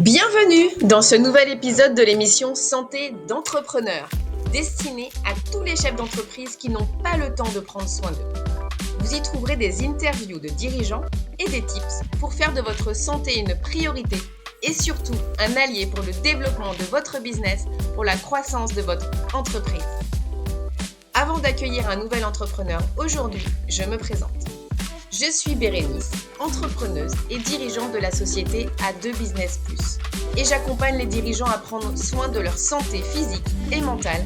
Bienvenue dans ce nouvel épisode de l'émission Santé d'entrepreneurs, destinée à tous les chefs d'entreprise qui n'ont pas le temps de prendre soin d'eux. Vous y trouverez des interviews de dirigeants et des tips pour faire de votre santé une priorité et surtout un allié pour le développement de votre business, pour la croissance de votre entreprise. Avant d'accueillir un nouvel entrepreneur, aujourd'hui, je me présente. Je suis Bérénice, entrepreneuse et dirigeante de la société A2 Business Plus. Et j'accompagne les dirigeants à prendre soin de leur santé physique et mentale,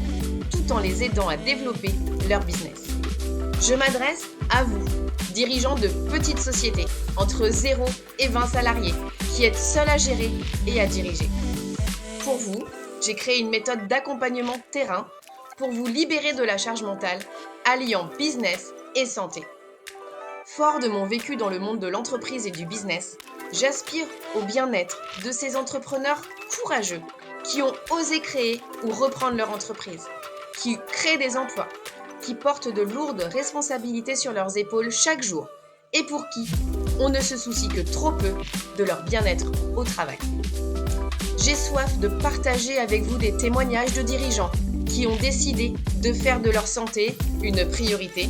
tout en les aidant à développer leur business. Je m'adresse à vous, dirigeants de petites sociétés, entre 0 et 20 salariés, qui êtes seuls à gérer et à diriger. Pour vous, j'ai créé une méthode d'accompagnement terrain pour vous libérer de la charge mentale, alliant business et santé. Fort de mon vécu dans le monde de l'entreprise et du business, j'aspire au bien-être de ces entrepreneurs courageux qui ont osé créer ou reprendre leur entreprise, qui créent des emplois, qui portent de lourdes responsabilités sur leurs épaules chaque jour et pour qui on ne se soucie que trop peu de leur bien-être au travail. J'ai soif de partager avec vous des témoignages de dirigeants qui ont décidé de faire de leur santé une priorité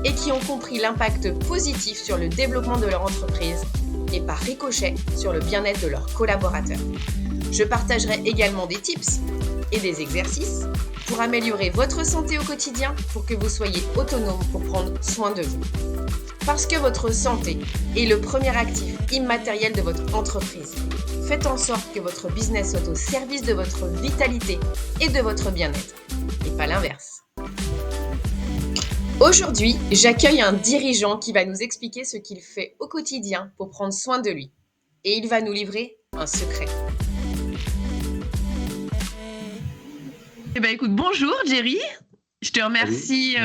et qui ont compris l'impact positif sur le développement de leur entreprise et par ricochet sur le bien-être de leurs collaborateurs. Je partagerai également des tips et des exercices pour améliorer votre santé au quotidien pour que vous soyez autonome pour prendre soin de vous. Parce que votre santé est le premier actif immatériel de votre entreprise. Faites en sorte que votre business soit au service de votre vitalité et de votre bien-être, et pas l'inverse. Aujourd'hui, j'accueille un dirigeant qui va nous expliquer ce qu'il fait au quotidien pour prendre soin de lui. Et il va nous livrer un secret. Eh bien, écoute, bonjour Jerry. Je te remercie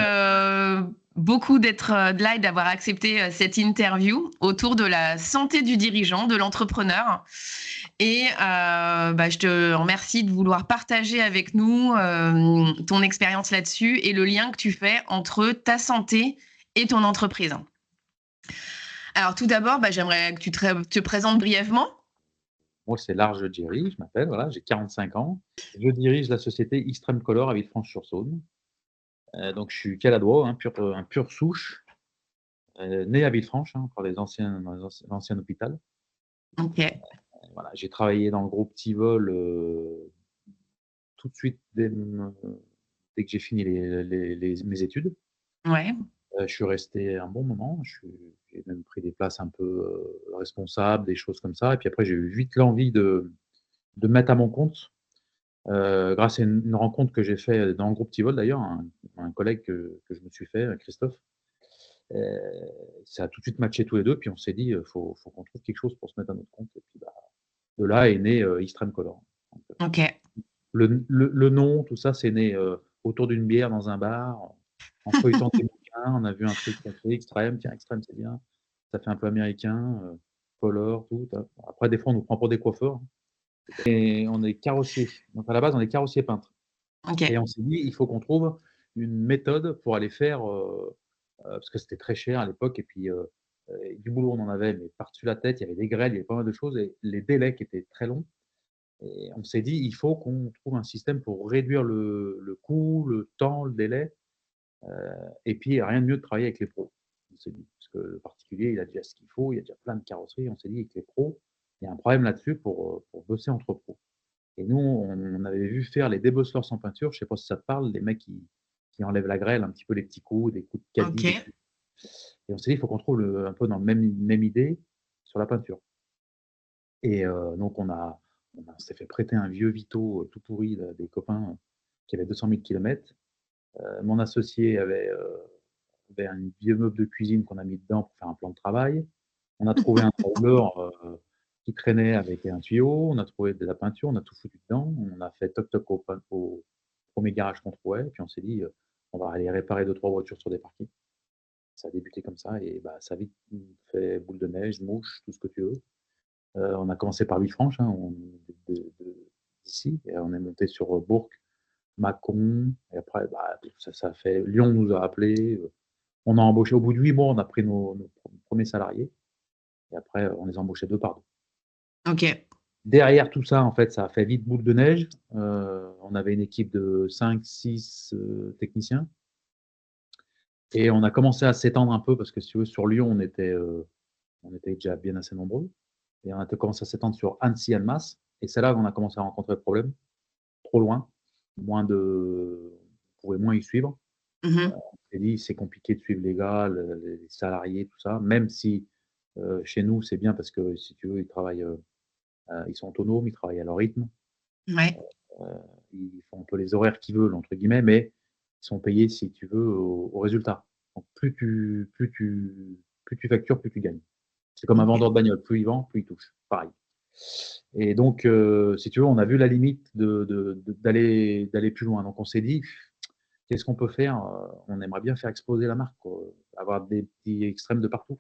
beaucoup d'être là et d'avoir accepté cette interview autour de la santé du dirigeant, de l'entrepreneur. Et je te remercie de vouloir partager avec nous ton expérience là-dessus et le lien que tu fais entre ta santé et ton entreprise. Alors tout d'abord, j'aimerais que tu te présentes brièvement. Moi, c'est Large Jerry, je m'appelle, voilà, j'ai 45 ans. Je dirige la société Extreme Color à Villefranche-sur-Saône. Donc je suis caladois, un pur souche, né à Villefranche, par l'ancien hôpital. Ok. Voilà, j'ai travaillé dans le groupe Tivol tout de suite dès que j'ai fini mes études. Ouais. Je suis resté un bon moment, j'ai même pris des places un peu responsables, des choses comme ça. Et puis après, j'ai eu vite l'envie de me mettre à mon compte. Grâce à une rencontre que j'ai fait dans le groupe Tivol d'ailleurs, un collègue que je me suis fait, Christophe. Ça a tout de suite matché tous les 2, puis on s'est dit: «Faut qu'on trouve quelque chose pour se mettre à notre compte» et puis, de là est né, Extreme Color. Donc, Ok. le nom, tout ça, c'est né, autour d'une bière dans un bar, en feuilletant des bouquins. On a vu un truc qui a fait Extreme, tiens Extreme c'est bien, ça fait un peu américain, Color, tout. Après des fois on nous prend pour des coiffeurs et on est carrossier. Donc à la base on est carrossier peintre. Ok. Et on s'est dit: «Il faut qu'on trouve une méthode pour aller faire», parce que c'était très cher à l'époque et puis, du boulot on en avait, mais par-dessus la tête, il y avait des grêles, il y avait pas mal de choses et les délais qui étaient très longs et on s'est dit: «Il faut qu'on trouve un système pour réduire le coût, le temps, le délai», heu et puis rien de mieux de travailler avec les pros. On s'est dit, parce que le particulier, il a déjà ce qu'il faut, il y a déjà plein de carrosseries. On s'est dit: «Avec les pros, il y a un problème là-dessus pour bosser entre pros». Et nous, on avait vu faire les débosseleurs sans peinture, je sais pas si ça te parle, les mecs qui enlèvent la grêle, un petit peu les petits coups, des coups de caddie, des Ok. coups, et on s'est dit: «Il faut qu'on trouve un peu dans le même idée sur la peinture». Et donc on s'est fait prêter un vieux Vito, tout pourri des copains, qui avait 200 000 kilomètres. Mon associé avait un vieux meuble de cuisine qu'on a mis dedans pour faire un plan de travail. On a trouvé un tailleur, qui traînait avec un tuyau, on a trouvé de la peinture, on a tout foutu dedans, on a fait toc toc au 1er garage qu'on trouvait, puis on s'est dit, «On va aller réparer 2-3 voitures sur des parkings». Ça a débuté comme ça et ça a vite fait boule de neige, mouche, tout ce que tu veux. On a commencé par Villefranche, on d'ici et on est monté sur, Bourg, Mâcon et après, ça a fait Lyon nous a appelés, on a embauché au bout de 8 mois, on a pris nos premiers salariés et après, on les a embauchés 2 par 2. Ok. Derrière tout ça, en fait, ça a fait vite boule de neige. On avait une équipe de 5-6 techniciens et on a commencé à s'étendre un peu parce que si tu veux, sur Lyon, on était déjà bien assez nombreux et on a commencé à s'étendre sur Annecy, Annemasse et c'est là qu'on a commencé à rencontrer le problème. Trop loin, on pouvait moins y suivre. Mmh. On s'est dit: «C'est compliqué de suivre les gars, les salariés, tout ça», même si, chez nous, c'est bien parce que si tu veux, ils sont autonomes, ils travaillent à leur rythme. Ouais. Heu, Ils font un peu les horaires qu'ils veulent entre guillemets, mais ils sont payés si tu veux au résultat. Donc plus tu factures, plus tu gagnes. C'est comme un OK. vendeur de bagnole, plus il vend, plus il touche, pareil. Et donc si tu veux, on a vu la limite d'aller plus loin. Donc on s'est dit: «Qu'est-ce qu'on peut faire?» On aimerait bien faire exploser la marque quoi, avoir des petits extrêmes de partout.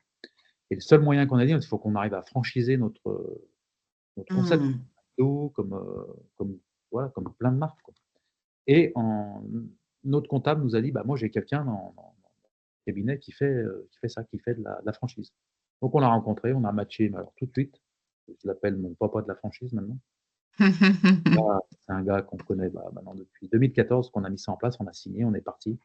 Et le seul moyen qu'on a dit: «Il faut qu'on arrive à franchiser notre concept». Mmh. Comme voilà, comme plein de marques, quoi. Et notre comptable nous a dit: «Bah, moi, j'ai quelqu'un dans le cabinet qui fait ça, qui fait de la franchise». Donc on l'a rencontré, on a matché, mais alors tout de suite. Je l'appelle mon papa de la franchise maintenant. Là, c'est un gars qu'on connaît, bah, maintenant depuis 2014 qu'on a mis ça en place, on a signé, on est parti.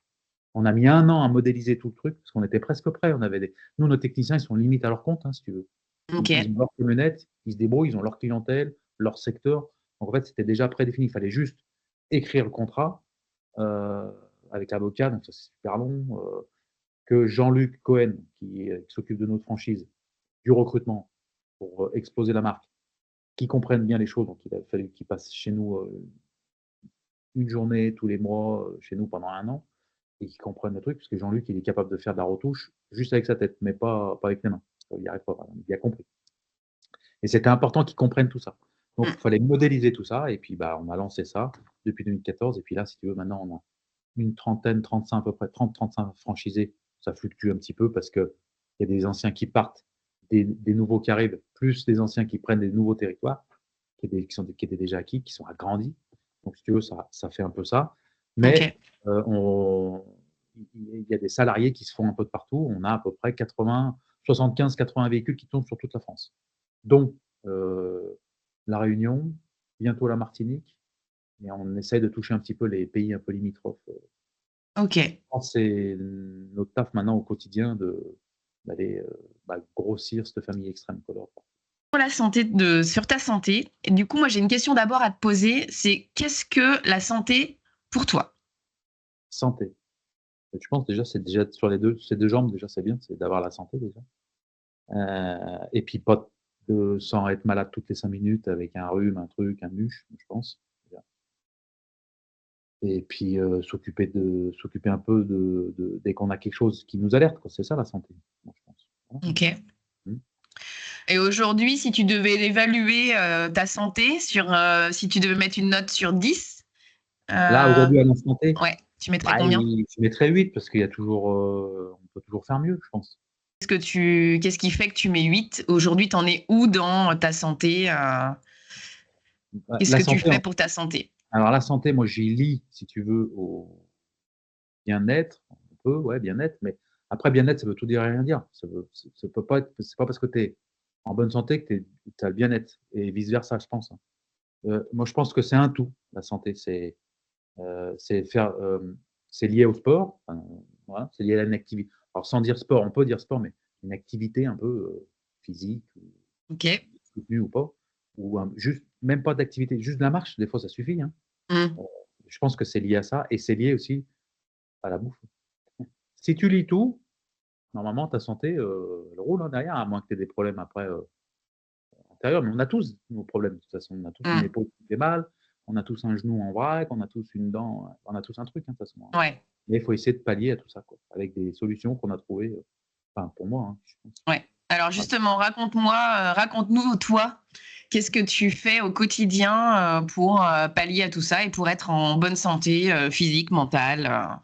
On a mis 1 an à modéliser tout le truc parce qu'on était presque prêts. On avait des Nous, nos techniciens, ils sont limite à leur compte, hein, si tu veux. Ils OK. ont leur camionnette, ils se débrouillent, ils ont leur clientèle, leur secteur. Donc en fait, c'était déjà prédéfini. Il fallait juste écrire le contrat, heu, avec l'avocat, donc ça, c'est super long, que Jean-Luc Cohen, qui s'occupe de notre franchise, du recrutement pour, exploser la marque, qu'il comprenne bien les choses. Donc il a fallu qu'il passe chez nous, 1 journée tous les mois, chez nous pendant 1 an et qu'il comprenne le truc, parce que Jean-Luc, il est capable de faire de la retouche juste avec sa tête, mais pas avec les mains. Il y arrive pas, par exemple. Il a compris. Et c'était important qu'ils comprennent tout ça. Donc Mmh. il fallait modéliser tout ça et puis, bah, on a lancé ça depuis 2014 et puis là, si tu veux, maintenant, on a une trentaine, 35 à peu près, 30-35 franchisés. Ça fluctue un petit peu parce qu'il y a des anciens qui partent, des nouveaux qui arrivent, plus des anciens qui prennent des nouveaux territoires, qui étaient déjà acquis, qui sont agrandis. Donc si tu veux, ça fait un peu ça. Mais, OK. on il y a des salariés qui se font un peu de partout. On a à peu près 75-80 véhicules qui tournent sur toute la France, dont, La Réunion, bientôt la Martinique et on essaye de toucher un petit peu les pays un peu limitrophes. OK. Je pense que c'est notre taf maintenant au quotidien d'aller, grossir cette famille extrême quoi, Pour la santé de sur ta santé, et du coup, moi, j'ai une question d'abord à te poser, c'est qu'est-ce que la santé pour toi? santé. Je pense déjà, c'est déjà sur ces 2 jambes déjà, c'est bien, c'est d'avoir la santé déjà. Et puis pas de sans être malade toutes les 5 minutes avec un rhume, un truc, un muche, je pense, déjà. Et puis, s'occuper un peu dès qu'on a quelque chose qui nous alerte quoi, c'est ça la santé, moi je pense. Voilà. OK. Mmh. Et aujourd'hui, si tu devais évaluer, ta santé si tu devais mettre une note sur 10, Là, heu, aujourd'hui, à l'instant T, ouais, tu mettrais bah, combien? je mettrais 8 parce qu'il y a toujours, on peut toujours faire mieux, je pense. Qu'est-ce qui fait que tu mets 8? Aujourd'hui, tu en es où dans ta santé, Bah, qu'est-ce la que tu santé, fais pour ta santé? alors la santé, moi, j'y lie, si tu veux, au bien-être, un peu, ouais, bien-être, mais après bien-être, ça veut tout dire et rien dire. Ça peut pas être c'est pas parce que tu es en bonne santé que tu as le bien-être et vice versa, je pense, hein. Moi, je pense que c'est un tout, la santé. C'est faire, c'est lié au sport, enfin, voilà, c'est lié à une activité. Alors sans dire sport, on peut dire sport, mais une activité un peu, physique ou OK. soutenue ou pas, ou juste même pas d'activité, juste de la marche, des fois ça suffit, hein. Mmh. Je pense que c'est lié à ça et c'est lié aussi à la bouffe. Si tu lis tout, normalement ta santé, elle roule, hein, derrière, à moins que tu aies des problèmes après, antérieurs, mais on a tous nos problèmes de toute façon. On a tous une Mmh. épaule qui fait mal, on a tous un genou en vrac, on a tous une dent, on a tous un truc, hein, de toute façon, hein. Ouais, Mais il faut essayer de pallier à tout ça, quoi, avec des solutions qu'on a trouvées, enfin pour moi, hein, je pense. ouais. Alors Voilà. justement, raconte-nous toi, qu'est-ce que tu fais au quotidien, pour, pallier à tout ça et pour être en bonne santé, physique, mentale,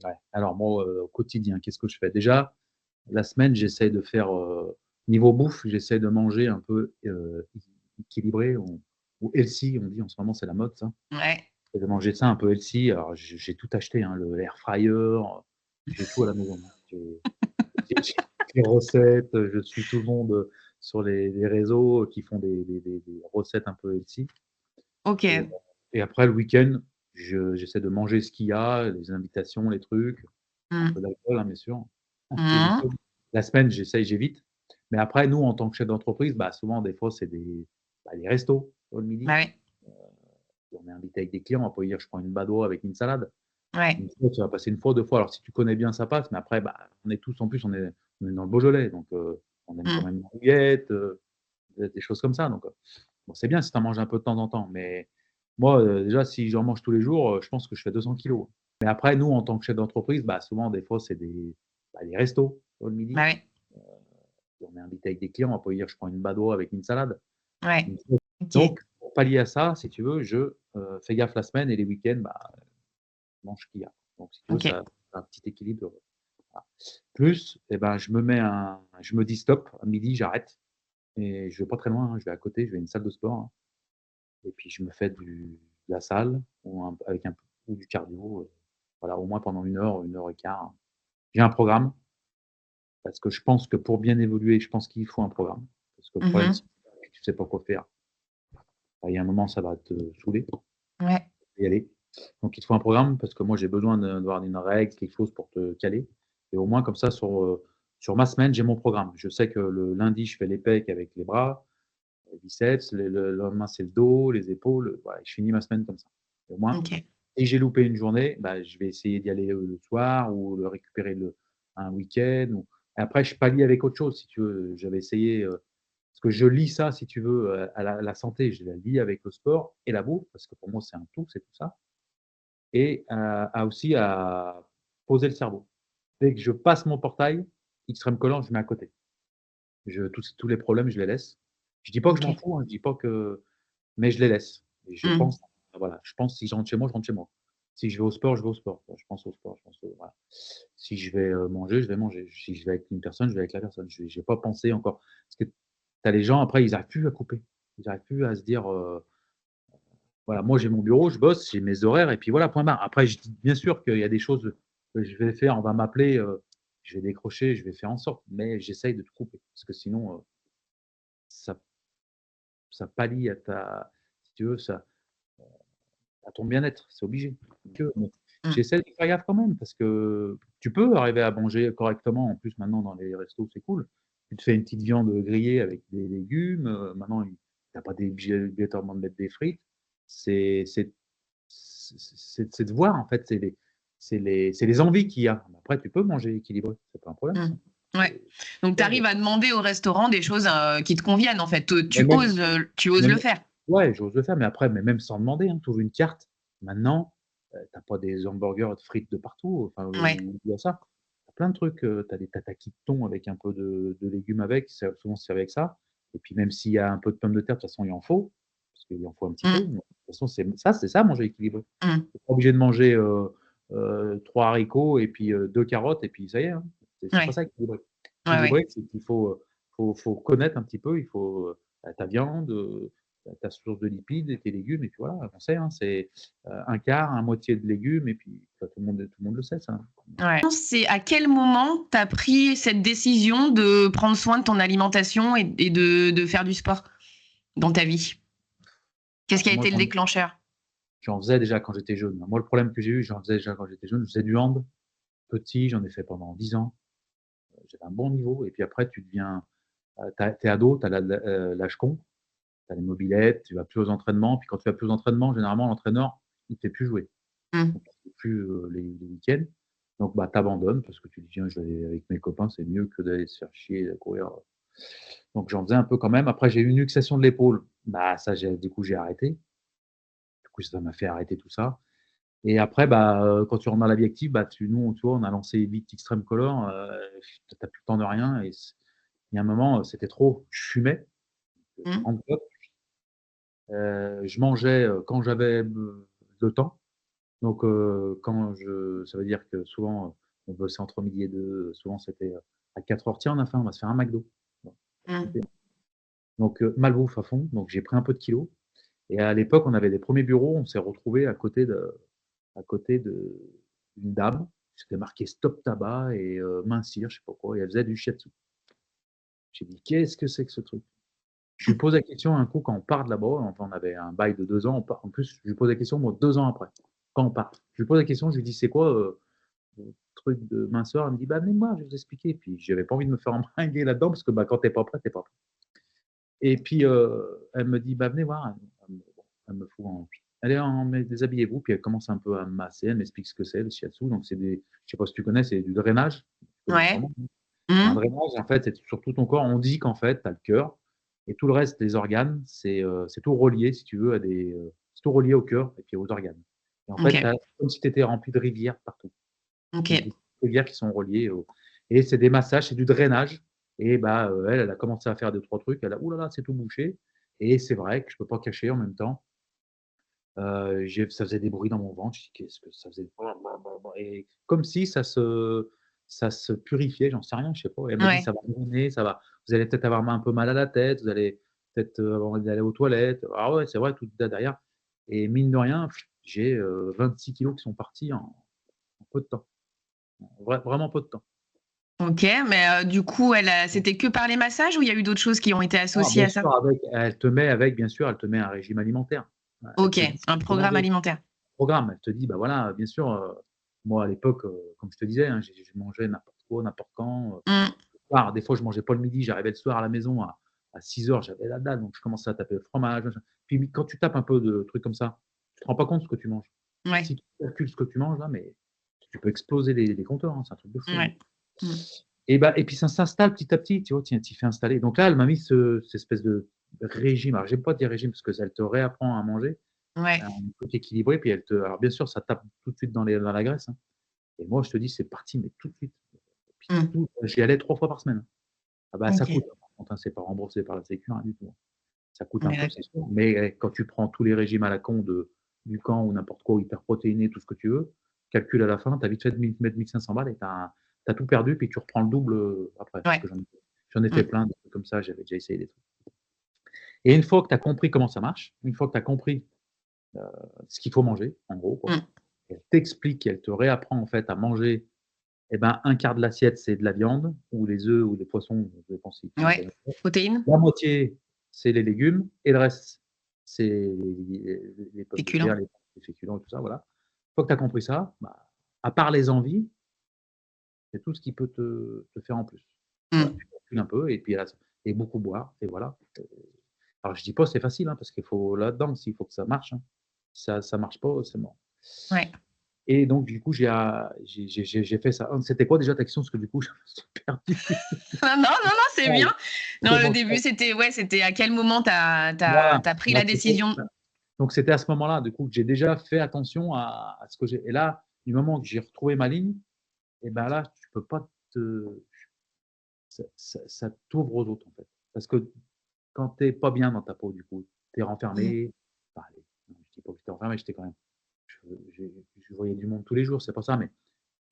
Ouais. Alors moi, au quotidien, qu'est-ce que je fais? Déjà, la semaine, j'essaie de faire, niveau bouffe, j'essaie de manger un peu, équilibré ou healthy, on dit en ce moment, c'est la mode ça. Ouais. J'essaie de manger ça un peu healthy. Alors j'ai tout acheté, hein, le air fryer, j'ai tout à la maison, hein. J'ai les recettes, je suis tout le monde, sur les réseaux qui font des recettes un peu healthy. Ok. Et après, le week-end, j'essaie de manger ce qu'il y a, les invitations, les trucs, un Mm. peu d'alcool, hein, bien sûr. Mhm. La semaine, j'évite. Mais après, nous, en tant que chef d'entreprise, souvent, des fois, c'est des restos le midi. Bah ouais. On est invité avec des clients, on va pas dire je prends une badoie avec une salade. Ouais. Une fois, tu vas passer une fois, deux fois. Alors, si tu connais bien, ça passe. Mais après, on est tous, en plus, on est dans le Beaujolais. Donc, on aime quand Mm. même la rouillette, des choses comme ça. Donc, bon, c'est bien si tu en manges un peu de temps en temps. Mais moi, déjà, si j'en mange tous les jours, je pense que je fais 200 kilos. Mais après, nous, en tant que chef d'entreprise, souvent, des fois, c'est des restos le midi. Bah ouais. On est invité avec des clients, on va pas dire je prends une badoie avec une salade. Ouais. Ok. Donc, pour pallier à ça, si tu veux, je fais gaffe la semaine et les week-ends, je mange ce qu'il y a. Donc, si tu veux, Ok. ça a un petit équilibre. Voilà. Plus, je me dis stop, à midi, j'arrête. Et je vais pas très loin, hein, je vais à côté, je vais à une salle de sport. Hein, et puis, je me fais de la salle ou du cardio. Voilà, au moins pendant une heure et quart. J'ai un programme parce que je pense que pour bien évoluer, je pense qu'il faut un programme. Parce que le problème, Mhm. c'est que tu sais pas quoi faire. Il y a un moment, ça va te saouler Ouais. y aller. Donc, il te faut un programme parce que moi, j'ai besoin d'avoir une règle, quelque chose pour te caler. Et au moins, comme ça, sur ma semaine, j'ai mon programme. Je sais que le lundi, je fais les pecs avec les bras, les biceps. Le lendemain, c'est le dos, les épaules. Voilà, je finis ma semaine comme ça. Et au moins, Ok. si j'ai loupé une journée, je vais essayer d'y aller le soir ou le récupérer un week-end. Et après, je pallie avec autre chose, si tu veux. J'avais essayé, parce que je lis ça, si tu veux, à la santé, je la lis avec le sport et la bouffe, parce que pour moi, c'est un tout, c'est tout ça. Et aussi à poser le cerveau. Dès que je passe mon portail, extrême collant, je mets à côté. Tous les problèmes, je les laisse. Je dis pas que je m'en Ok. fous, hein, je dis pas que mais je les laisse. Et je Mm. pense voilà, je pense si je rentre chez moi, je rentre chez moi. Si je vais au sport, je vais au sport. Je pense au sport, voilà. Si je vais, manger, je vais manger. Si je vais avec une personne, je vais avec la personne. Je vais pas penser encore parce que tu as les gens après, ils arrivent plus à couper. Ils arrivent plus à se dire, voilà, moi j'ai mon bureau, je bosse, j'ai mes horaires et puis voilà, point barre. Après, je dis bien sûr qu'il y a des choses que je vais faire, on va m'appeler, je vais décrocher, je vais faire en sorte, mais j'essaye de tout couper parce que sinon, ça pallie si tu veux, à ton bien-être, c'est obligé. Mais Mm. j'essaie de faire gaffe quand même parce que tu peux arriver à manger correctement. En plus, maintenant, dans les restos, c'est cool. Tu te fais une petite viande grillée avec des légumes. Maintenant, tu n'as pas obligatoirement de mettre des frites. C'est de voir, en fait. C'est les envies qu'il y a. Après, tu peux manger équilibré. C'est pas un problème, ça. Mm. Ouais. Donc, tu Ouais, arrives à demander au restaurant des choses qui te conviennent, en fait. mais même, Tu oses le même- faire. ouais, j'ose le faire, mais après, même sans demander, hein, tu ouvres une carte. Maintenant, tu pas des hamburgers de frites de partout, enfin, Ouais. où il y a ça. Tu as plein de trucs, tu as des tataquis de thon avec un peu de légumes avec, souvent c'est avec ça. Et puis même s'il y a un peu de pommes de terre, de toute façon, il en faut, parce qu'il en faut un petit peu. Mm. Mais de toute façon, c'est ça manger équilibré. Mm. Tu pas obligé de manger 3 haricots et puis 2 carottes, et puis ça y est. Hein. C'est pas Ouais. ça équilibré. Ouais, ouais. Équilibré, c'est qu'il faut connaître un petit peu, il faut ta viande, ta source de lipides et tes légumes, et puis voilà, on sait, hein, c'est un quart, un moitié de légumes, et puis tout le monde le sait, ça. Hein. Ouais. C'est à quel moment tu as pris cette décision de prendre soin de ton alimentation et de faire du sport dans ta vie? Qu'est-ce qui a Moi, été le déclencheur? j'en faisais déjà quand j'étais jeune. Moi, le problème que j'ai eu, j'en faisais déjà quand j'étais jeune. Je faisais du hand, petit, j'en ai fait pendant 10 ans. J'avais un bon niveau, et puis après, tu deviens, t'es ado, t'as l'âge con, t'as les mobylettes, tu vas plus aux entraînements, puis quand tu vas plus aux entraînements, généralement, l'entraîneur, il te fait plus jouer. Mm. Donc, tu fais plus les week-ends. Donc, tu abandonnes parce que tu dis, tiens, je vais aller avec mes copains, c'est mieux que d'aller se faire chier, courir. Donc, j'en faisais un peu quand même. Après, j'ai eu une luxation de l'épaule. Ça, du coup, j'ai arrêté. Du coup, ça m'a fait arrêter tout ça. Et après, quand tu rentres dans la vie active, nous, tu vois, on a lancé Elite Extreme Color. Tu n'as plus le temps de rien. Et il y a un moment, c'était trop. Je fumais, Mm. grande clope. Je mangeais quand j'avais le temps. Donc, ça veut dire que souvent, on bossait entre midi et deux. Souvent, c'était à 4 heures. Tiens, on a faim, on va se faire un McDo. Bon, Mm. super. Donc, malbouffe à fond. Donc, j'ai pris un peu de kilos. Et à l'époque, on avait des premiers bureaux. On s'est retrouvés à côté d'une dame. C'était marqué Stop Tabac et mincir, je sais pas quoi. Et elle faisait du shiatsu. J'ai dit: «Qu'est-ce que c'est que ce truc?» Je lui pose la question un coup quand on part de là-bas, enfin on avait un bail de 2 ans, on part en plus, je lui pose la question moi 2 ans après, quand on part. Je lui pose la question, je lui dis: «C'est quoi, votre truc de minceur?» Elle me dit: «Bah, venez-moi, je vais vous expliquer». Puis j'avais pas envie de me faire embringuer là-dedans parce que, bah, quand tu es pas prêt, tu es pas prêt. Et puis, elle me dit: «Bah, venez voir». Elle me fout en allez, déshabillez-vous, puis elle commence un peu à me masser, elle m'explique ce que c'est le shiatsu, donc c'est des je sais pas si tu connais, c'est du drainage. Tu connais Ouais. sûrement, hein? C'est un Mmh. drainage, en fait, c'est sur tout ton corps. On dit qu'en fait, tu as le cœur et tout le reste des organes, c'est tout relié, si tu veux, à des, c'est tout relié au cœur et puis aux organes. Et en fait, tu OK. as comme si tu étais rempli de rivières partout. Des OK. rivières qui sont reliées au et c'est des massages, c'est du drainage et bah, elle a commencé à faire 2-3 trucs, elle a: «Ouh là là, c'est tout bouché» et c'est vrai que je peux pas cacher en même temps, j'ai ça faisait des bruits dans mon ventre, je dis: «Qu'est-ce que ça faisait?» Et comme si ça se purifiait, j'en sais rien, je sais pas. Et elle m'a dit: Ouais. «Ça va revenir, ça va vous allez peut-être avoir un peu mal à la tête, vous allez peut-être, avoir envie d'aller aux toilettes». Ah ouais, c'est vrai, tout ça derrière et mine de rien, j'ai, 26 kilogrammes qui sont partis en peu de temps, vraiment peu de temps. OK, mais du coup, c'était que par les massages ou il y a eu d'autres choses qui ont été Ah associées bien à ça? sûr, avec elle te met avec bien sûr, elle te met un régime alimentaire. Elle OK, te dit ce un qu'il faut programme manger. alimentaire. Programme. Elle te dit: «Bah, voilà, bien sûr, moi à l'époque, comme je te disais, hein, je mangeais n'importe quoi, n'importe quand, Mmh. le soir, des fois je mangeais pas le midi, j'arrivais le soir à la maison à 6 heures, j'avais la dalle, donc je commençais à taper le fromage, machin. Puis quand tu tapes un peu de trucs comme ça, tu te rends pas compte de ce que tu manges. Ouais, Si tu calcules ce que tu manges là, mais tu peux exploser les compteurs, hein, c'est un truc de fou, hein. ouais. Mmh. Et puis ça s'installe petit à petit, tu vois? Tu t'y fais installer. Donc là, elle m'a mis cette espèce de régime. Alors j'aime pas dire régime parce qu'elle te réapprend à manger, Ouais. un truc équilibré, puis elle te alors bien sûr, ça tape tout de suite dans la graisse, hein. Et moi, je te dis, c'est parti, mais tout de suite. Puis Mmh. j'y allais 3 fois par semaine. Ah bah, ça OK. coûte, hein, par contre, hein, c'est pas remboursé par la sécu, rien du tout, hein. Ça coûte un Ouais, peu, c'est d'accord. sûr, mais quand tu prends tous les régimes à la con du camp ou n'importe quoi, hyper protéiné, tout ce que tu veux, calcul à la fin, tu as vite fait de mettre 1 500 balles et tu as tout perdu, puis tu reprends le double, après. Parce Ouais. que j'en ai fait Mmh. plein, des trucs comme ça, j'avais déjà essayé des trucs. Et une fois que tu as compris comment ça marche, une fois que tu as compris, heu, ce qu'il faut manger, en gros, quoi, Mmh. elle t'explique, elle te réapprend, en fait, à manger. Et ben, un quart de l'assiette, c'est de la viande ou les œufs ou les poissons, ça dépend si tu manges Ouais. la viande. Protéines? La moitié, c'est les légumes et le reste, c'est les pommes de terre, Féculents? les féculents et tout ça, voilà. Une fois que tu as compris ça, bah, à part les envies, c'est tout ce qui peut te faire en plus. Voilà, Mmh. tu calcules un peu et puis là et beaucoup boire et voilà. Alors je dis pas c'est facile, hein, parce qu'il faut là-dedans aussi, il faut que ça marche, hein. Si ça marche pas, c'est mort. Ouais. Et donc du coup, j'ai fait ça. C'était quoi déjà ta question? Parce que du coup, je me suis perdu. Non, non, non, non, c'est bien. Non, le Comment ça début, c'était à quel moment voilà, tu pris bah, la décision? donc c'était à ce moment-là, du coup, que j'ai déjà fait attention à ce que j'ai et là, du moment que j'ai retrouvé ma ligne et ben là, tu peux pas te ça t'ouvre aux autres, en fait. Parce que quand tu es pas bien dans ta peau, du coup, tu es Mmh. renfermé, enfin allez, non, je dis pas que j'étais renfermé, j'étais quand même je voyais du monde tous les jours, c'est pas ça, mais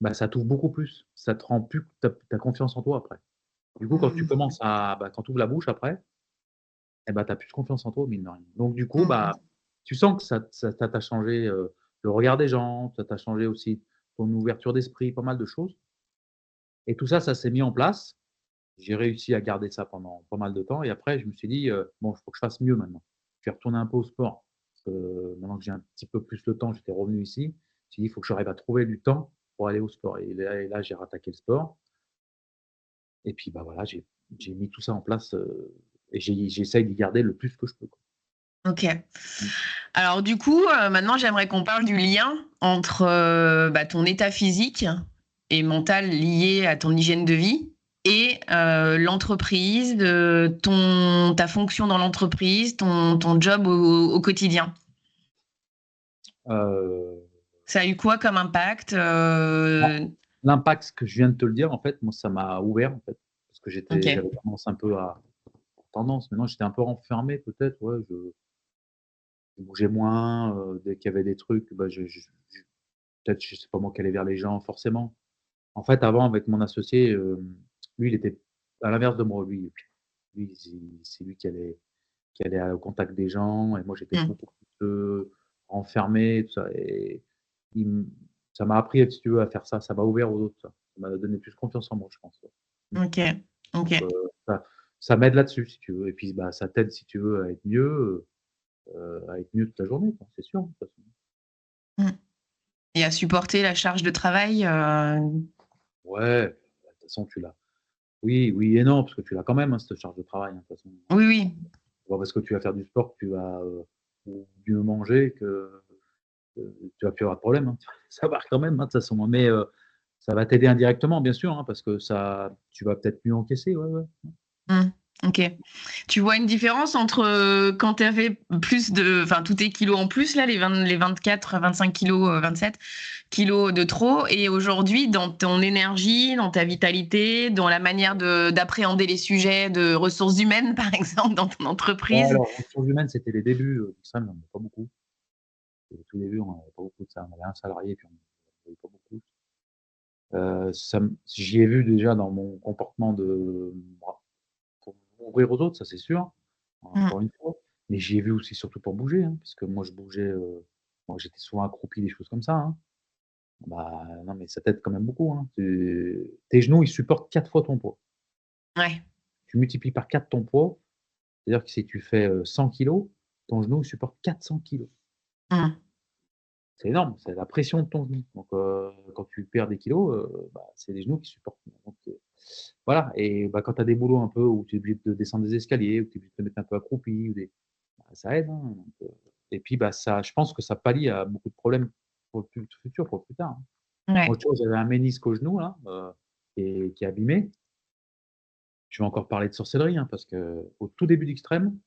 bah, ça t'ouvre beaucoup plus. Ça te rend plus tu as confiance en toi après. Du coup, quand tu Mmh. commences quand tu ouvres la bouche après et bah, tu as plus confiance en toi, mine de rien. Donc du coup, Mmh. bah, tu sens que ça t'a changé, le regard des gens, ça t'a changé aussi ton ouverture d'esprit, pas mal de choses et tout ça, ça s'est mis en place. J'ai réussi à garder ça pendant pas mal de temps et après je me suis dit, «Bon, il faut que je fasse mieux maintenant». Je vais retourner un peu au sport parce que maintenant que j'ai un petit peu plus le temps, j'étais revenu ici. Je me suis dit: «Il faut que j'arrive à trouver du temps pour aller au sport» et là j'ai rattaqué le sport et puis, bah, voilà, j'ai mis tout ça en place, et j'essaye d'y garder le plus que je peux, quoi. OK. Mmh. Alors du coup, maintenant j'aimerais qu'on parle du lien entre, ton état physique et mental lié à ton hygiène de vie et l'entreprise, ta fonction dans l'entreprise, ton job au quotidien. Heu, Ça a eu quoi comme impact? bah, l'impact que je viens de te le dire, en fait, moi, ça m'a ouvert, en fait, parce que OK. j'avais tendance un peu à maintenant, j'étais un peu renfermé peut-être, ouais, je bougeais moins, dès qu'il y avait des trucs, bah, je peut-être, je sais pas moi, qui allais vers les gens forcément. En fait, avant, avec mon associé, lui, il était à l'inverse de moi. Lui, c'est lui qui allait au contact des gens et moi, j'étais Mmh. beaucoup plus, renfermé, tout ça et il m ça m'a appris, si tu veux, à faire ça. Ça m'a ouvert aux autres, ça. Ça m'a donné plus confiance en moi, je pense, ouais. Mmh. OK. Donc OK. ça ça m'aide là-dessus, si tu veux et puis, bah, ça t'aide, si tu veux, à être mieux toute la journée, quoi, c'est sûr, de toute façon. Mmh. Et à supporter la charge de travail, Ouais, bah, de toute façon, tu l'as. Oui, oui et non, parce que tu l'as quand même, hein, cette charge de travail, hein, de toute façon. oui, oui. C'est pas parce que tu vas faire du sport que tu vas, mieux manger que tu vas plus avoir de problème, hein. Ça va quand même, hein, de toute façon, hein, mais ça va t'aider indirectement, bien sûr, hein, parce que ça tu vas peut-être mieux encaisser, ouais, ouais. Mmh. OK. Tu vois une différence entre, quand tu avais plus de enfin, tous tes kilos en plus là, les 24, 25 kilos, 27 kilos de trop et aujourd'hui dans ton énergie, dans ta vitalité, dans la manière d'appréhender les sujets de ressources humaines, par exemple, dans ton Ouais, entreprise? alors ressources humaines, c'était les débuts, ça, il y en avait pas beaucoup. Au tout début, on avait pas beaucoup de ça. On avait un salarié, puis on en avait pas beaucoup. Ça m j'y ai vu déjà dans mon comportement de bah, pour m'ouvrir aux autres, ça c'est sûr, Mmh. encore une fois, mais j'y ai vu aussi surtout pour bouger, hein, parce que moi je bougeais, moi j'étais souvent accroupi, des choses comme ça, hein. Bah, non, mais ça t'aide quand même beaucoup, hein. Tu tes genoux, ils supportent 4 fois ton poids. Ouais. Tu multiplies par 4 ton poids, c'est-à-dire que si tu fais, 100 kilogrammes, ton genou, il supporte 400 kilogrammes. Mmh. C'est énorme, c'est la pression de ton genou. Donc, quand tu perds des kilos, bah, c'est les genoux qui supportent. Donc, voilà et bah, quand tu as des boulots un peu où tu es obligé de descendre des escaliers, où tu es obligé de te mettre un peu accroupi ou des bah, ça aide, hein, donc, et puis, bah, ça je pense que ça pallie à beaucoup de problèmes pour le futur, pour plus tard, hein. Moi, Ouais. tu vois, j'avais un ménisque au genou là, et qui est abîmé. Je vais encore parler de sorcellerie, hein, parce qu'au tout début d'Extrême,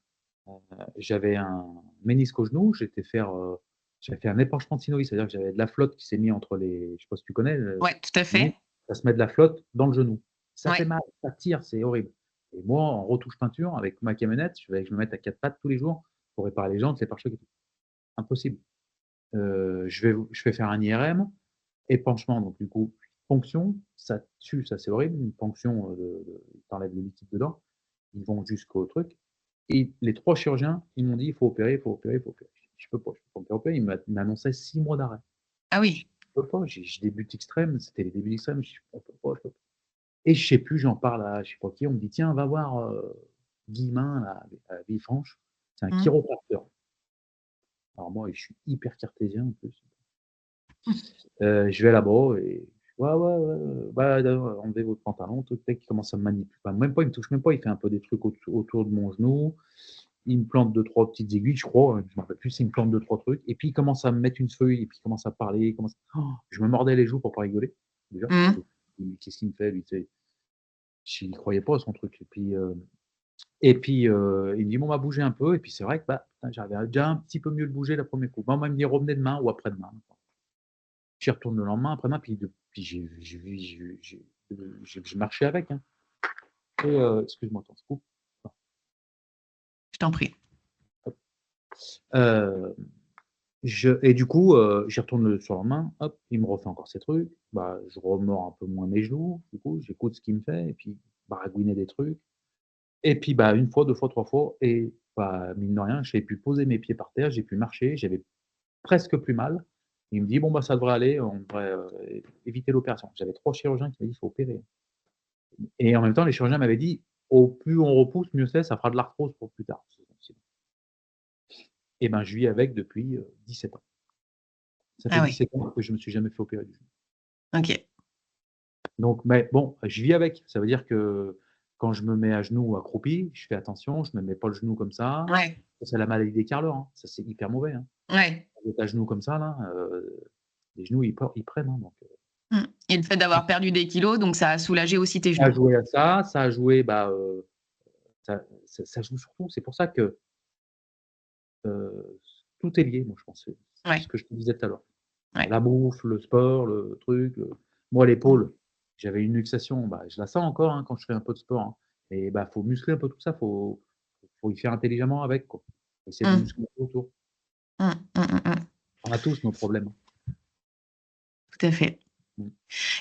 heu, j'avais un ménisque au genou, j'avais fait un épanchement de synovie, c'est-à-dire que j'avais de la flotte qui s'est mis entre les je sais pas si tu connais le Ouais, tout à kiné? fait. Ça se met de la flotte dans le genou. Ça fait Ouais. mal, ça tire, c'est horrible et moi, en retouche peinture avec ma camionnette, il fallait que je me mette à 4 pattes tous les jours pour réparer les jantes, les pare-chocs et tout. Impossible. Je fais faire un IRM, épanchement, donc du coup, ponction, ça tue, ça c'est horrible, une ponction, de ils t'enlèvent le liquide dedans. Ils vont jusqu'au truc et les 3 chirurgiens, ils m'ont dit: «Il faut opérer, il faut opérer, il faut opérer». Je peux pas me faire opérer. Ils m'annonçaient 6 mois d'arrêt. Ah oui. Je peux pas, je débute Extrême, c'était les débuts d'Extrême, je dis: «On peut pas, je peux pas» et je sais plus, j'en parle à je sais pas qui, on me dit: «Tiens, va voir, Guy Main là, à Villefranche, c'est un Mmh. chiropracteur». Alors moi, je suis hyper cartésien en plus. Je vais là-bas et «Ouais, ouais, ouais, bah, enlevez votre pantalon», tout le mec qui commence à me manipuler, enfin même pas, il me touche même pas, il fait un peu des trucs autour de mon genou. Il me plante deux-trois petites aiguilles, je crois, je me rappelle plus s'il me plante deux-trois trucs et puis il commence à me mettre une feuille et puis il commence à parler, il commence je me mordais les joues pour pas rigoler, déjà, parce que Mmh. qu'est-ce qu'il me fait lui, tu sais? J'y croyais pas à son truc et puis, il me dit: «Bon, on va bouger un peu» et puis c'est vrai que, bah, putain, j'arrivais déjà un petit peu mieux le bouger la 1er coup. Bon, il me dit: «Revenez demain ou après-demain». J'y retourne le lendemain, après-demain, puis j'ai marché avec, hein et excuse-moi, attends, ça coupe. Je t'en prie. Hop. Heu, du coup, j'y retourne le surlendemain, hop, il me refait encore ces trucs, bah, je remords un peu moins mes genoux, du coup, j'écoute ce qu'il me fait et puis baragouiner des trucs et puis, bah, 1 fois, 2 fois, 3 fois et bah, mine de rien, j'ai pu poser mes pieds par terre, j'ai pu marcher, j'avais presque plus mal. Il me dit: «Bon, bah, ça devrait aller, on devrait, éviter l'opération». J'avais 3 chirurgiens qui m'avaient dit: «Il faut opérer». Et en même temps, les chirurgiens m'avaient dit: «Au plus on repousse, mieux c'est, ça fera de l'arthrose pour plus tard». Et ben, je vis avec depuis, 17 ans. Ça fait Ah oui. 17 ans que je me suis jamais fait opérer du genou. OK. Donc mais bon, je vis avec. Ça veut dire que quand je me mets à genoux accroupi, je fais attention, je me mets pas le genou comme ça. Ouais. Ça, c'est la maladie des carleurs, hein. Ça, c'est hyper mauvais, hein. Ouais. Quand tu es à genoux comme ça là, les genoux ils prennent, hein, donc Mmh. Et le fait d'avoir perdu des kilos, donc ça a soulagé aussi tes ça a genoux? joué à ça, ça a joué, bah, ça joue sur tout. C'est pour ça que, tout est lié, moi je pense. C'est ce Ouais. que je te disais tout à l'heure. Ouais. La bouffe, le sport, le truc, moi Mmh. l'épaule, j'avais une luxation, bah, je la sens encore, hein, quand je fais un peu de sport, hein et bah, faut muscler un peu tout ça, faut y faire intelligemment avec, quoi. Faut essayer de Mmh. muscler un peu autour. Mmh. Mmh, mmh, mmh. On a tous nos problèmes. Tout à fait. Mmh.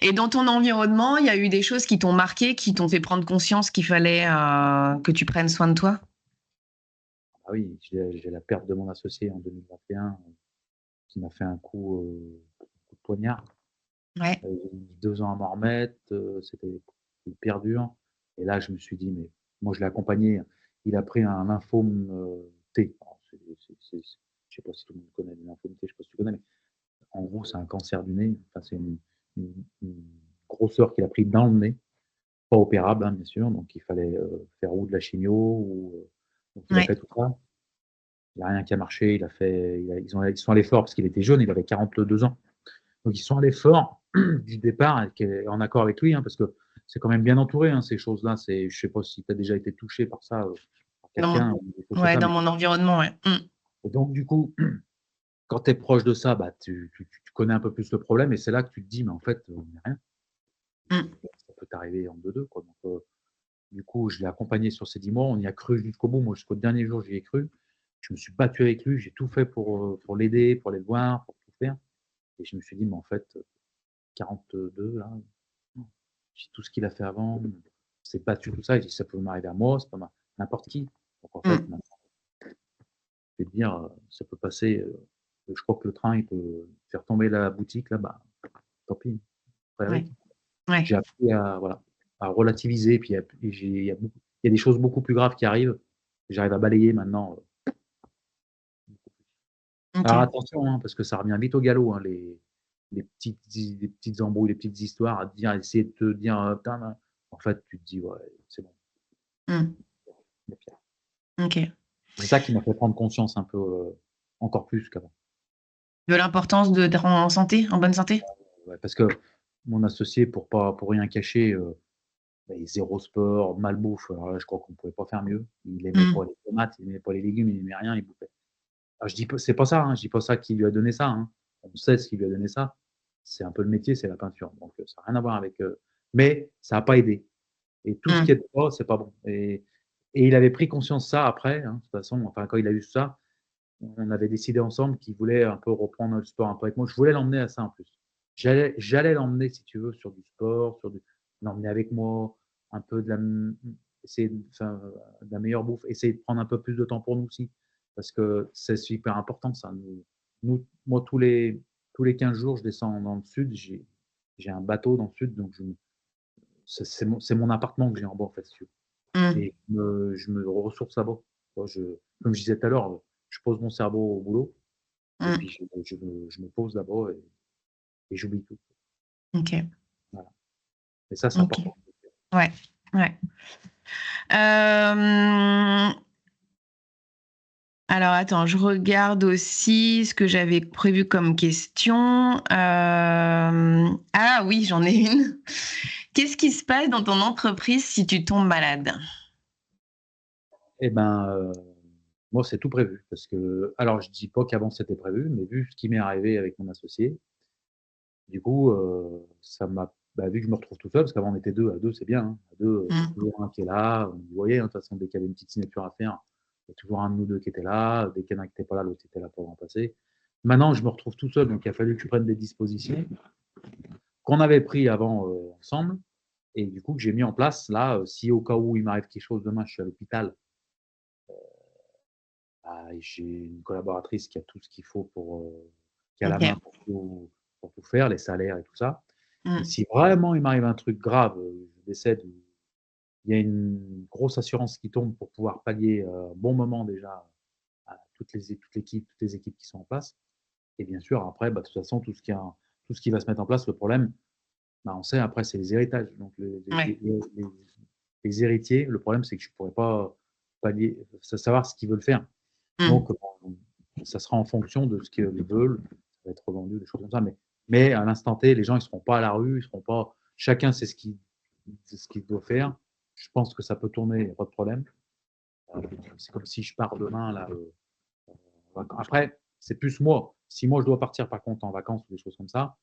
Et dans ton environnement, il y a eu des choses qui t'ont marqué, qui t'ont fait prendre conscience qu'il fallait, que tu prennes soin de toi? Ah oui, j'ai la perte de mon associé en 2021, qui m'a fait un coup de poignard. Ouais. J'ai mis 2 ans à m'en remettre, c'était hyper dur et là je me suis dit: «Mais Moi, je l'ai accompagné. Il a pris un lymphome T. Alors, je sais pas si tout le monde connaît le lymphome T, je sais pas si tu connais, mais en gros, c'est un cancer du nez. Enfin, c'est une grosseur qu'il a pris dans le nez, pas opérable, hein, bien sûr. Donc, il fallait faire ou de la chimio, donc il a fait tout ça. Il n'y a rien qui a marché. Ils sont allés fort parce qu'il était jeune, il avait 42 ans. Donc, ils sont allés fort du départ, en accord avec lui, hein, parce que c'est quand même bien entouré, hein, ces choses-là. Je ne sais pas si tu as déjà été touché par ça, par quelqu'un. Dans mon environnement, ouais. Et donc, du coup, quand tu es proche de ça, bah, tu connais un peu plus le problème et c'est là que tu te dis, mais en fait, on n'est rien. Ça peut t'arriver en 2-2, quoi. Donc, du coup, je l'ai accompagné sur ces 10 mois. On y a cru jusqu'au bout. Moi, jusqu'au dernier jour, j'y ai cru. Je me suis battu avec lui. J'ai tout fait pour l'aider, pour aller le voir, pour tout faire. Et je me suis dit, mais en fait, 42, là, j'ai tout ce qu'il a fait avant. C'est battu tout ça. Et ça peut m'arriver à moi, c'est pas n'importe qui. Donc, en fait, je vais te dire, ça peut passer. Je crois que le train, il peut faire tomber la boutique, là, bah, tant pis. J'ai appris à relativiser. Puis il y a des choses beaucoup plus graves qui arrivent. J'arrive à balayer maintenant. Alors attention, hein, parce que ça revient vite au galop, hein, les petites embrouilles, les petites histoires, à essayer de te dire, en fait, tu te dis, ouais, c'est bon. C'est ça qui m'a fait prendre conscience un peu, encore plus qu'avant. De l'importance d'être en santé, en bonne santé. Ouais, parce que mon associé, pour rien cacher, zéro sport, malbouffe. Alors là, je crois qu'on ne pouvait pas faire mieux. Il aimait pas les tomates, il aimait pas les légumes, il aimait rien, il bouffait. Alors, je dis pas, c'est pas ça, hein, je dis pas ça qui lui a donné ça. Hein. On sait ce qui lui a donné ça. C'est un peu le métier, c'est la peinture. Donc, ça n'a rien à voir avec. Mais ça n'a pas aidé. Et tout ce qui est pas, c'est pas bon. Et il avait pris conscience de ça après. Hein, de toute façon, enfin, quand il a eu ça, on avait décidé ensemble qu'il voulait un peu reprendre le sport un peu avec moi. Je voulais l'emmener à ça en plus. J'allais l'emmener, si tu veux, sur du sport, l'emmener avec moi, un peu essayer de la meilleure bouffe, essayer de prendre un peu plus de temps pour nous aussi, parce que c'est super important ça. Moi, tous les 15 jours, je descends dans le sud, j'ai un bateau dans le sud, donc c'est mon appartement que j'ai en bas en fait. Et je me ressource là-bas. Comme je disais tout à l'heure, je pose mon cerveau au boulot, et puis je me pose là-bas et j'oublie tout. Ok. Voilà. Et ça, c'est important. Ouais. Alors, attends, je regarde aussi ce que j'avais prévu comme question. Ah oui, j'en ai une. Qu'est-ce qui se passe dans ton entreprise si tu tombes malade? Eh ben, moi, c'est tout prévu. Parce que, alors, je dis pas qu'avant c'était prévu, mais vu ce qui m'est arrivé avec mon associé, du coup, ça m'a. Vu que je me retrouve tout seul, parce qu'avant on était deux, à deux c'est bien. Hein. À deux, il y a toujours un qui est là. Vous voyez, hein, de toute façon, dès qu'il y avait une petite signature à faire, il y a toujours un de nous deux qui était là. Dès qu'il y en a un qui n'était pas là, l'autre était là pour remplacer. Maintenant, je me retrouve tout seul, donc il a fallu que je prenne des dispositions qu'on avait pris avant ensemble. Et du coup, que j'ai mis en place là, si au cas où il m'arrive quelque chose demain, je suis à l'hôpital. J'ai une collaboratrice qui a tout ce qu'il faut qui a la main pour tout faire, les salaires et tout ça. Et si vraiment il m'arrive un truc grave, je décède, il y a une grosse assurance qui tombe pour pouvoir pallier un bon moment déjà à toutes les équipes qui sont en place. Et bien sûr, après, de toute façon, tout ce qui va se mettre en place, le problème, on sait, après, c'est les héritages. Donc, les héritiers, le problème, c'est que je ne pourrais pas savoir ce qu'ils veulent faire. Donc, ça sera en fonction de ce qu'ils veulent. Ça va être revendu, des choses comme ça. Mais à l'instant T, les gens, ils ne seront pas à la rue. Ils seront pas. Chacun sait ce qu'il doit faire. Je pense que ça peut tourner, il n'y a pas de problème. C'est comme si je pars demain. Là, après, c'est plus moi. Si moi, je dois partir, par contre, en vacances ou des choses comme ça,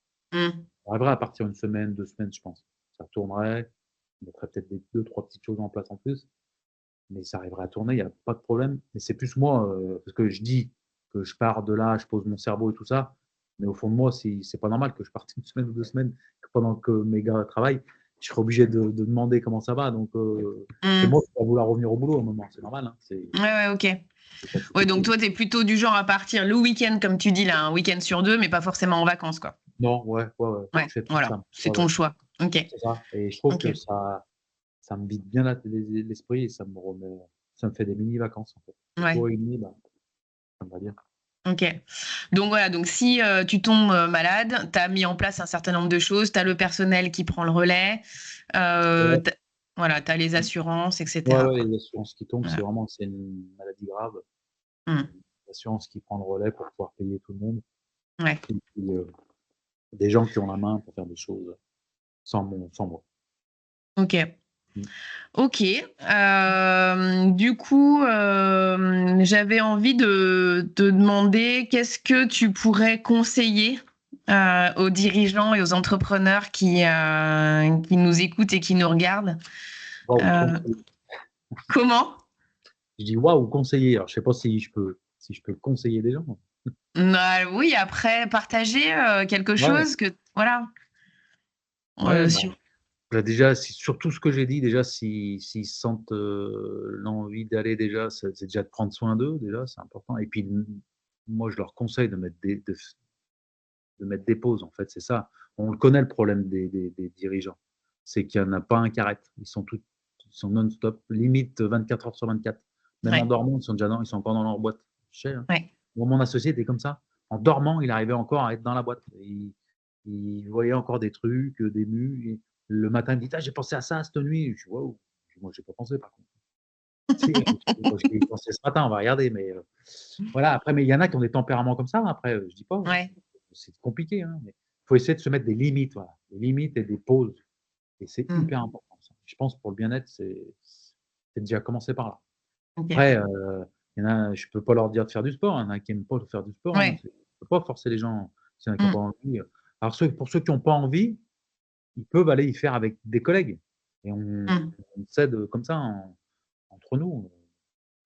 j'arriverai à partir une semaine, 2 semaines, je pense. Ça tournerait. On mettrait peut-être 2-3 petites choses en place en plus. Mais ça arriverait à tourner, il n'y a pas de problème. Mais c'est plus moi, parce que je dis que je pars de là, je pose mon cerveau et tout ça. Mais au fond de moi, c'est pas normal que je parte une semaine ou 2 semaines pendant que mes gars travaillent. Je serais obligé de demander comment ça va. Donc, c'est moi qui vais vouloir revenir au boulot à un moment. C'est normal. Hein. Ouais, ok. Ouais, donc toi, tu es plutôt du genre à partir le week-end, comme tu dis, là, un week-end sur 2, mais pas forcément en vacances, quoi. Non, ouais. Voilà, c'est ton choix. Ok. C'est ça. Et je trouve que ça me vide bien l'esprit et ça me fait des mini-vacances, en fait. Ouais. Jour et demi, bah, ça me va bien. OK. Donc voilà, donc si, tu tombes, malade, tu as mis en place un certain nombre de choses, tu as le personnel qui prend le relais, Ouais. tu voilà, tu as les assurances et Ouais, cetera, ouais, quoi. les assurances qui tombent, c'est Voilà. vraiment que c'est une maladie grave. Mmh. L'assurance qui prend le relais pour pouvoir payer tout le monde Ouais. et puis, des gens qui ont la main pour faire des choses sans moi. OK. Mmh. OK. Du coup, j'avais envie de te demander qu'est-ce que tu pourrais conseiller, aux dirigeants et aux entrepreneurs qui nous écoutent et qui nous regardent? Waouh, Heu, conseiller. Comment? Je dis: «Waouh, conseiller». Alors je sais pas si je peux conseiller des gens. Bah, oui, après partager, quelque Ouais, chose que voilà, ouais, bah, sur déjà, si sur tout ce que j'ai dit, déjà, s'ils sentent, l'envie d'aller déjà, c'est déjà de prendre soin d'eux, déjà, c'est important et puis, moi, je leur conseille de mettre des pauses, en fait, c'est ça. On le connaît le problème des dirigeants, c'est qu'il y en a pas un qui arrête. Ils sont non-stop, limite 24 heures sur 24. Même en ouais, dormant, ils sont encore dans leur boîte. Je sais, hein. ouais. Moi, mon associé était comme ça. En dormant, il arrivait encore à être dans la boîte. Il voyait encore des trucs, des mues et le matin, il me dit: «Ah, j'ai pensé à ça cette nuit». Je dis: «Waouh!» Je dis: «Moi, j'ai pas pensé par contre». Tu sais, moi, j'y ai pensé ce matin, on va regarder, mais voilà. Après, mais il y en a qui ont des tempéraments comme ça, hein, après, je dis pas, Ouais. c'est compliqué, hein, mais il faut essayer de se mettre des limites, voilà, des limites et des pauses et c'est Mmh. hyper important ça. Je pense pour le bien-être, c'est déjà commencer par là. OK. Après, il y en a, je peux pas leur dire de faire du sport, il y en a qui aiment pas faire du sport, hein, Ouais. je peux pas forcer les gens, s'il y en a qui ont pas Mmh. envie, alors pour ceux qui ont pas envie, ils peuvent aller y faire avec des collègues et Mmh. on s'aide comme ça entre nous.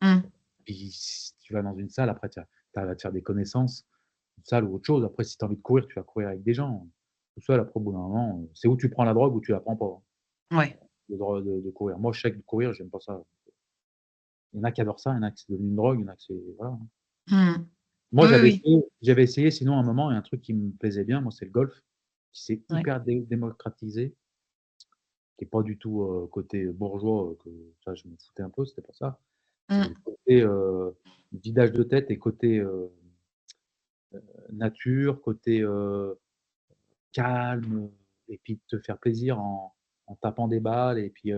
Mmh. Puis si tu vas dans une salle, après tu vas te faire des connaissances, une salle ou autre chose. Après, si tu as envie de courir, tu vas courir avec des gens. Tout seul, après, au bout d'un moment, c'est où tu prends la drogue ou tu la prends pas, hein, Ouais. de courir. Moi, je sais que de courir, j'aime pas ça. Il y en a qui adorent ça, il y en a qui c'est devenu une drogue, il y en a que c'est voilà, hein. Mmh. Moi, Oui, oui. j'avais essayé sinon à un moment et un truc qui me plaisait bien, moi, c'est le golf, qui s'est Ouais. hyper démocratisé, qui est pas du tout, côté bourgeois, que ça, je m'en foutais un peu, c'était pas ça. C'est Mmh. le côté, vidage de tête et côté, nature, côté, calme, et puis te faire plaisir en tapant des balles et puis,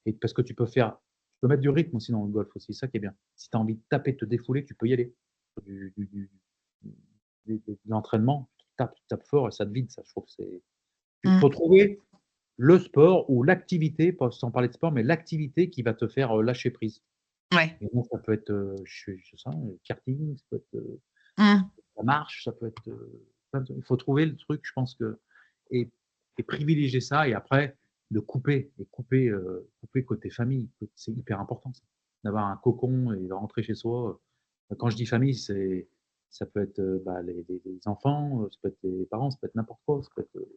et parce que tu peux mettre du rythme aussi dans le golf aussi, c'est ça qui est bien. Si tu as envie de taper, de te défouler, tu peux y aller. De l'entraînement, tu tapes fort et ça te vide ça, je trouve que c'est il Mmh. faut trouver le sport ou l'activité, pas sans parler de sport, mais l'activité qui va te faire, lâcher prise. Ouais. Et donc ça peut être, je sais pas, karting, ça peut être, Mmh. la marche, ça peut être, plein de trucs. Il faut trouver le truc, je pense que et et privilégier ça et après de couper côté famille. C'est hyper important ça, d'avoir un cocon et de rentrer chez soi. Quand je dis famille, ça peut être, bah, les enfants, ça peut être les parents, ça peut être n'importe quoi, ça peut être,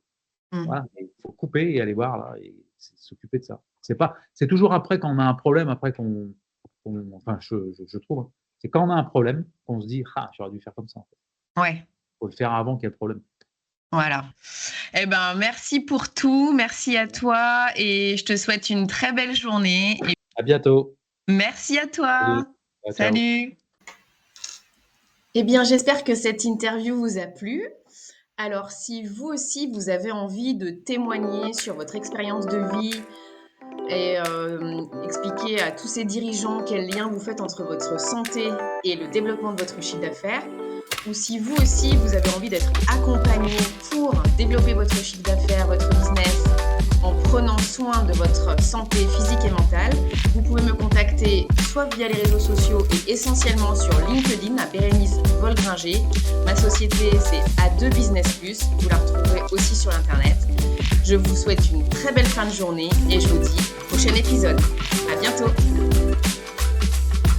Mmh. voilà, mais il faut couper et aller voir là et s'occuper de ça. C'est toujours après quand on a un problème, après enfin je trouve, hein, c'est quand on a un problème qu'on se dit: «Ah, j'aurais dû faire comme ça en fait». Ouais. Faut le faire avant qu'il y ait le problème. Voilà. Eh ben, merci pour tout. Merci à toi et je te souhaite une très belle journée et À bientôt. merci à Salut. toi. Ciao, ciao. Salut. Eh bien, j'espère que cette interview vous a plu. Alors, si vous aussi, vous avez envie de témoigner sur votre expérience de vie et expliquer à tous ces dirigeants quel lien vous faites entre votre santé et le développement de votre chiffre d'affaires, ou si vous aussi, vous avez envie d'être accompagné pour développer votre chiffre d'affaires, votre business, en prenant soin de votre santé physique et mentale, vous pouvez me contacter soit via les réseaux sociaux et essentiellement sur LinkedIn à Bérénice Volgringer. Ma société, c'est A2 Business Plus. Vous la retrouverez aussi sur Internet. Je vous souhaite une très belle fin de journée et je vous dis au prochain épisode. À bientôt.